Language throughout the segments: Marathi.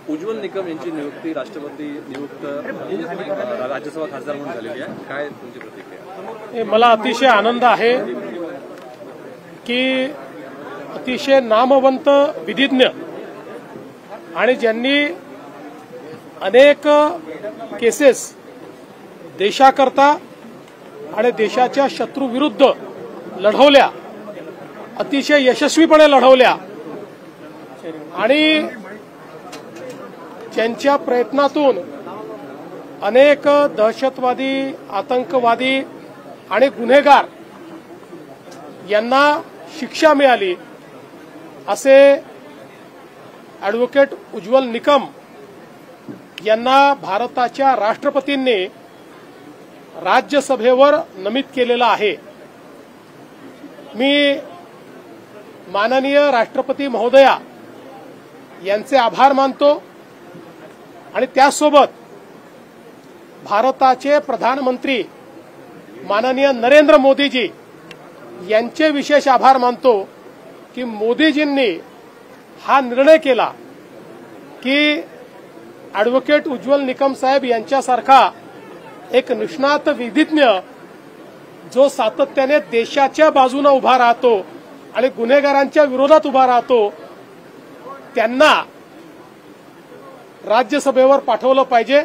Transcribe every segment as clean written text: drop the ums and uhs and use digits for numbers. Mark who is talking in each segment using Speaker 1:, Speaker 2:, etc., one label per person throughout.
Speaker 1: उज्ज्वल निकम यांची नियुक्ती राष्ट्रपती नियुक्त राज्यसभा खासदार म्हणून झालेली आहे, काय तुमची प्रतिक्रिया?
Speaker 2: मला अतिशय आनंद आहे की अतिशय नामवंत विधिज्ञ आणि ज्यांनी अनेक केसेस देशाकरता आणि देशाच्या शत्रूविरुद्ध लढवल्या, अतिशय यशस्वीपणे लढवल्या आणि ज्यांच्या प्रयत्नातून अनेक दहशतवादी, आतंकवादी आणि गुन्हेगार यांना शिक्षा मिळाली, असे ॲडव्होकेट उज्ज्वल निकम यांना भारताच्या राष्ट्रपतींनी राज्यसभेवर नमित केलेलं आहे। मी माननीय राष्ट्रपती महोदया यांचे आभार मानतो आणि त्यासोबत भारताचे प्रधानमंत्री माननीय नरेंद्र मोदीजी यांचे विशेष आभार मानतो की मोदीजींनी हा निर्णय केला की ॲडव्होकेट उज्ज्वल निकम साहेब यांच्यासारखा एक निष्णात विधिज्ञ जो सातत्याने देशाच्या बाजूने उभा राहतो आणि गुन्हेगारांच्या विरोधात उभा राहतो, त्यांना राज्यसभेवर पाठवलं पाहिजे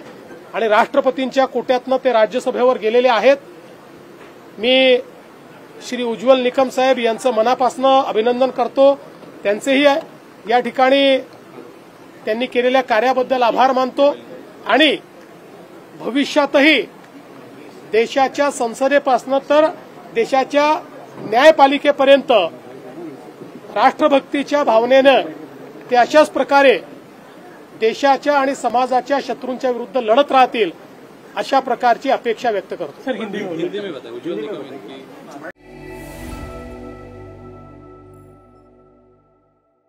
Speaker 2: आणि राष्ट्रपतींच्या कोट्यातनं ते राज्यसभेवर गेलेले आहेत। मी श्री उज्ज्वल निकम साहेब यांचं मनापासून अभिनंदन करतो, त्यांचेही या ठिकाणी त्यांनी केलेल्या कार्याबद्दल आभार मानतो आणि भविष्यातही देशाच्या संसदेपासून तर देशाच्या न्यायपालिकेपर्यंत राष्ट्रभक्तीच्या भावनेनं ते अशाच प्रकारे देशाच्या आणि समाजाच्या शत्रूंच्या विरुद्ध लढत राहतील, अशा प्रकारची अपेक्षा व्यक्त करतो।
Speaker 1: हिंदी में बताइए, उज्ज्वल निकम